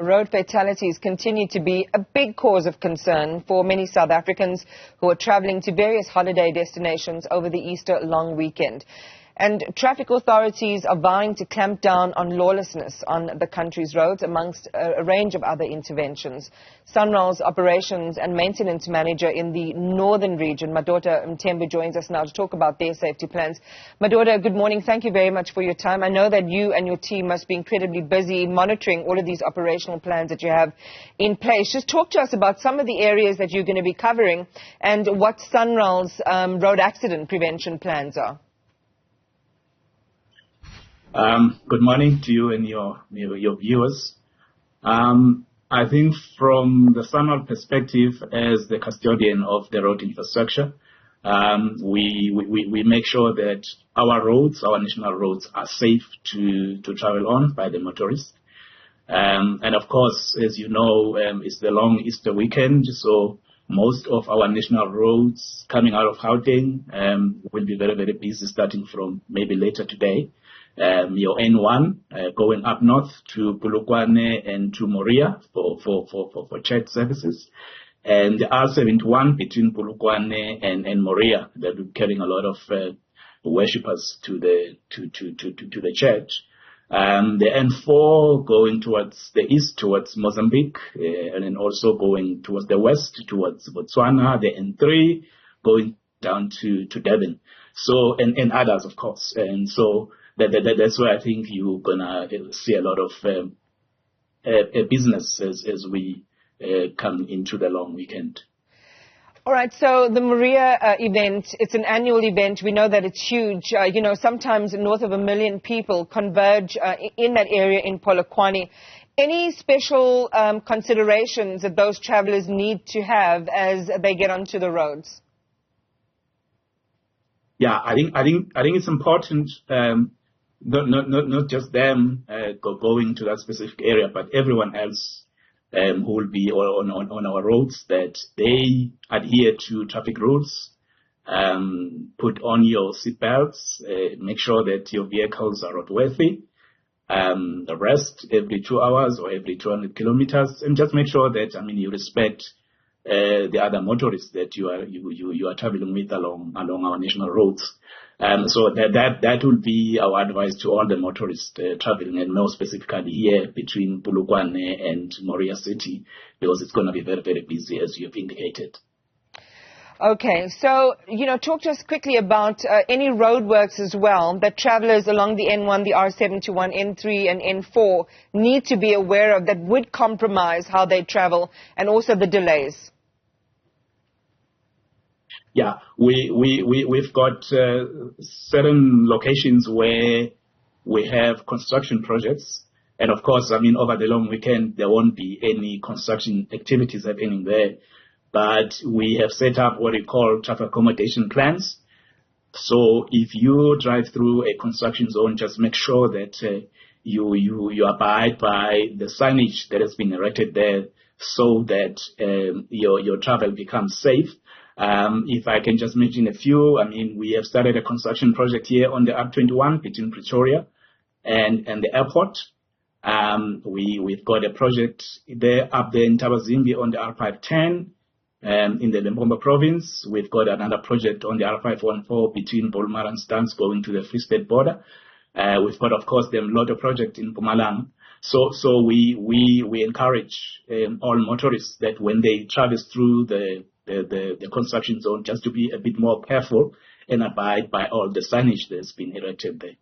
Road fatalities continue to be a big cause of concern for many South Africans who are travelling to various holiday destinations over the Easter long weekend. And traffic authorities are vying to clamp down on lawlessness on the country's roads amongst a range of other interventions. SANRAL's operations and maintenance manager in the northern region, Madoda Mthembu, joins us now to talk about their safety plans. Madoda, good morning. Thank you very much for your time. I know that you and your team must be incredibly busy monitoring all of these operational plans that you have in place. Just talk to us about some of the areas that you're going to be covering and what SANRAL's road accident prevention plans are. Good morning to you and your viewers. I think from the SANRAL perspective, as the custodian of the road infrastructure, we make sure that our roads, our national roads, are safe to travel on by the motorists. And of course, as you know, it's the long Easter weekend, so most of our national roads coming out of Gauteng will be very, very busy starting from maybe later today. Your N1 going up north to Polokwane and to Moria for church services, and the R71 between Polokwane and Moria that will be carrying a lot of worshippers to the church. The N4 going towards the east towards Mozambique, and then also going towards the west towards Botswana. The N3 going down to Devon. So and others of course, and so. That's why I think you're gonna see a lot of business as we come into the long weekend. All right, so the Moria event, it's an annual event. We know that it's huge. Sometimes north of 1 million people converge in that area in Polokwane. Any special considerations that those travelers need to have as they get onto the roads? Yeah, I think it's important. Not just them going to that specific area, but everyone else who will be on our roads, that they adhere to traffic rules, put on your seatbelts, make sure that your vehicles are roadworthy, rest every 2 hours or every 200 kilometers, and just make sure that you respect the other motorists that you are traveling with along our national roads. So that will be our advice to all the motorists traveling, and more specifically here between Polokwane and Moria City, because it's going to be very, very busy, as you've indicated. Okay, so, talk to us quickly about any roadworks as well that travelers along the N1, the R71, N3 and N4 need to be aware of that would compromise how they travel, and also the delays. Yeah, we've got certain locations where we have construction projects, and of course, over the long weekend there won't be any construction activities happening there, but we have set up what we call traffic accommodation plans. So if you drive through a construction zone, just make sure that you abide by the signage that has been erected there, so that your travel becomes safe. If I can just mention a few, we have started a construction project here on the R21 between Pretoria and the airport. We've got a project up there in Tabazimbi on the R510 in the Limpopo province. We've got another project on the R514 between Bolmar and Stans going to the Free State border. We've got, of course, the Mloto project in Mpumalanga. So we encourage all motorists that when they traverse through the construction zone, just to be a bit more careful and abide by all the signage that's been erected there.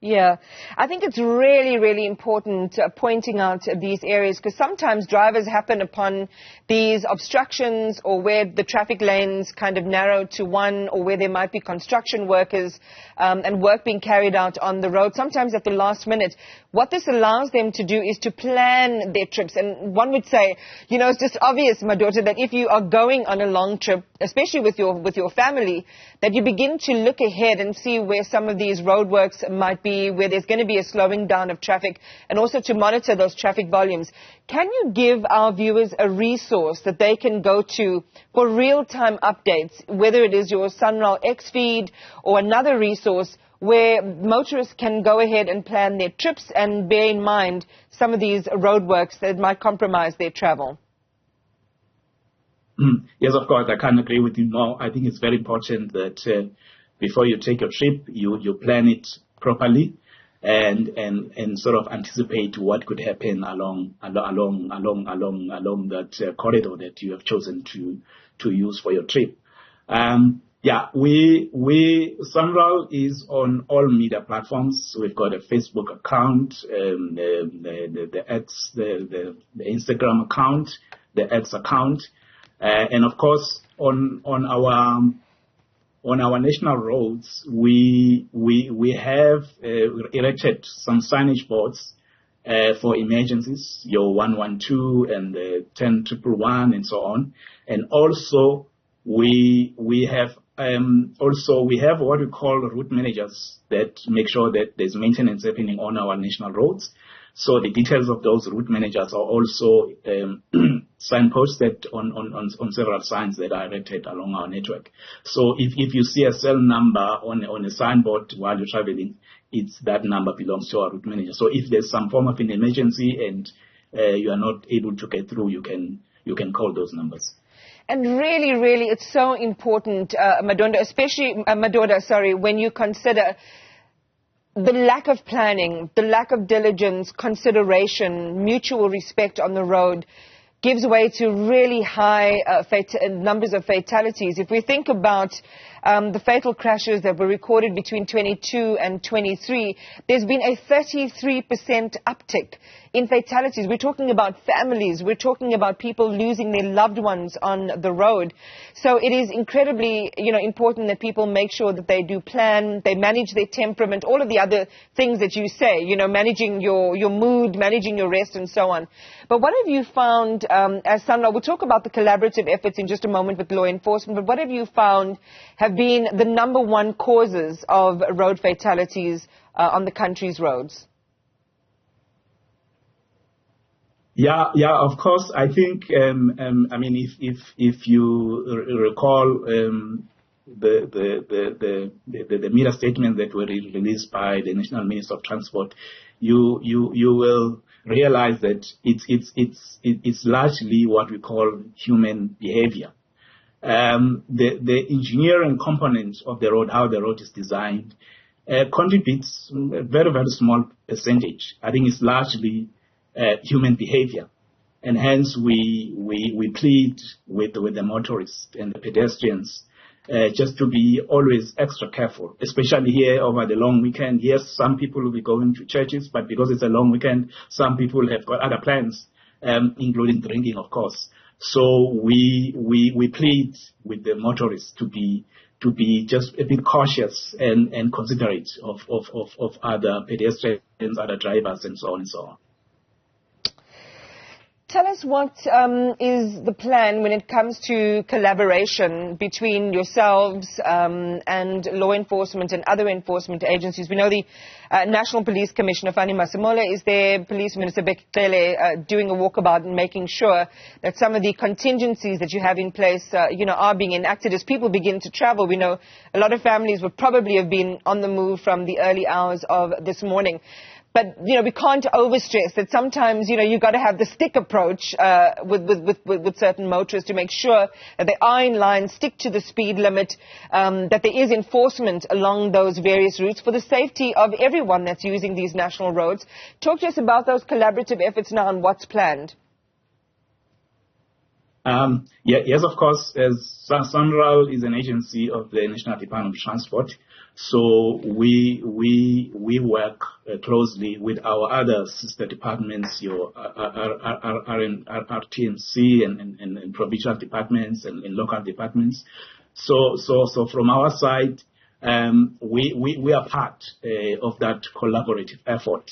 Yeah, I think it's really, really important pointing out these areas, because sometimes drivers happen upon these obstructions, or where the traffic lanes kind of narrow to one, or where there might be construction workers and work being carried out on the road, sometimes at the last minute. What this allows them to do is to plan their trips. And one would say, it's just obvious, Madoda, that if you are going on a long trip, especially with your family, that you begin to look ahead and see where some of these roadworks might be, where there's going to be a slowing down of traffic, and also to monitor those traffic volumes. Can you give our viewers a resource that they can go to for real-time updates, whether it is your SANRAL X feed or another resource, where motorists can go ahead and plan their trips and bear in mind some of these roadworks that might compromise their travel? Yes, of course, I can agree with you. No, I think it's very important that before you take your trip, you plan it properly and sort of anticipate what could happen along that corridor that you have chosen to use for your trip. SANRAL is on all media platforms. We've got a Facebook account, the X, the Instagram account, the X account. And of course, on our national roads, we have erected some signage boards for emergencies, your 112 and the 10111 and so on. And also we have what we call route managers that make sure that there's maintenance happening on our national roads. So the details of those route managers are also signposted on several signs that are erected along our network. So if you see a cell number on a signboard while you're traveling, that number belongs to our route manager. So if there's some form of an emergency and you are not able to get through, you can call those numbers. And really, really, it's so important, Madoda, when you consider the lack of planning, the lack of diligence, consideration, mutual respect on the road gives way to really high numbers of fatalities. If we think about the fatal crashes that were recorded between 22 and 23, there's been a 33% uptick in fatalities. We're talking about families. We're talking about people losing their loved ones on the road. So it is incredibly, important that people make sure that they do plan, they manage their temperament, all of the other things that you say, managing your mood, managing your rest, and so on. But what have you found as SANRAL? We'll talk about the collaborative efforts in just a moment with law enforcement, but what have you found have been the number one causes of road fatalities on the country's roads? Yeah, of course. I think, if you recall the media statement that were released by the National Minister of Transport, you will realize that it's largely what we call human behavior. The engineering component of the road, how the road is designed, contributes a very, very small percentage. I think it's largely human behavior. And hence we plead with the motorists and the pedestrians just to be always extra careful, especially here over the long weekend. Yes, some people will be going to churches, but because it's a long weekend, some people have got other plans, including drinking, of course. So we plead with the motorists to be just a bit cautious and considerate of other pedestrians, other drivers, and so on and so on. Tell us what is the plan when it comes to collaboration between yourselves and law enforcement and other enforcement agencies. We know the National Police Commissioner, Fani Masemola, is there, Police Minister Bekele doing a walkabout and making sure that some of the contingencies that you have in place, are being enacted as people begin to travel. We know a lot of families would probably have been on the move from the early hours of this morning. But, we can't overstress that sometimes, you've got to have the stick approach with certain motorists to make sure that they are in line, stick to the speed limit, that there is enforcement along those various routes for the safety of everyone that's using these national roads. Talk to us about those collaborative efforts now and what's planned. Yes, of course, as SANRAL is an agency of the National Department of Transport. So we work closely with our other sister departments, your RTMC and provincial departments and local departments. So from our side, we are part of that collaborative effort,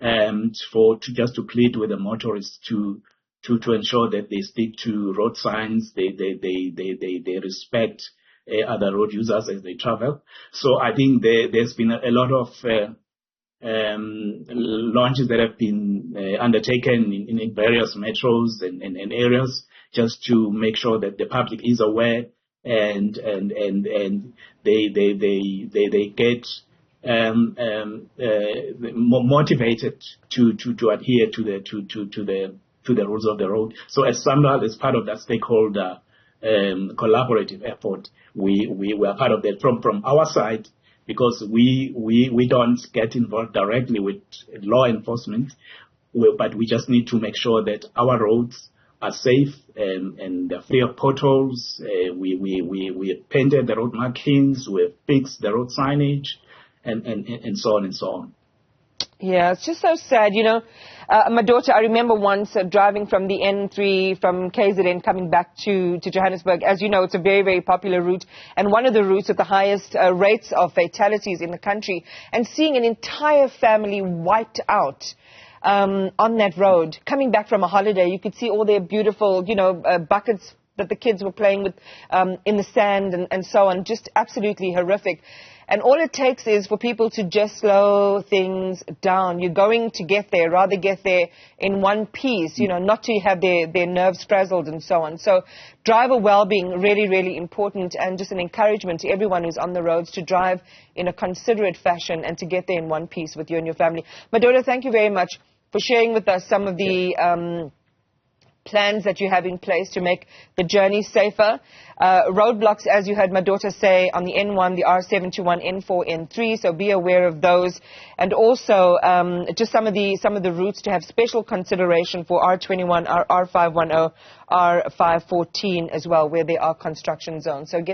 to plead with the motorists to ensure that they stick to road signs, they respect other road users as they travel. So I think there's been a lot of launches that have been undertaken in various metros and areas just to make sure that the public is aware and they get motivated to adhere to the rules of the road. So as SANRAL is part of that stakeholder collaborative effort, we are part of that from our side, because we don't get involved directly with law enforcement, but we just need to make sure that our roads are safe and they're free of potholes. We have painted the road markings, we have fixed the road signage, and so on and so on. Yeah, it's just so sad, you know. Madoda, I remember once driving from the N3 from KZN coming back to Johannesburg. As you know, it's a very, very popular route, and one of the routes with the highest rates of fatalities in the country. And seeing an entire family wiped out on that road, coming back from a holiday, you could see all their beautiful, you know, buckets that the kids were playing with in the sand and so on. Just absolutely horrific. And all it takes is for people to just slow things down. You're going to get there, rather get there in one piece, you know, not to have their nerves frazzled and so on. So driver well-being, really, really important, and just an encouragement to everyone who's on the roads to drive in a considerate fashion and to get there in one piece with you and your family. Madoda, thank you very much for sharing with us some of the plans that you have in place to make the journey safer. Roadblocks, as you heard Madoda say, on the N1, the R721, N4, N3, so be aware of those. And also just some of the routes to have special consideration for R21, R510, R514 as well, where there are construction zones. So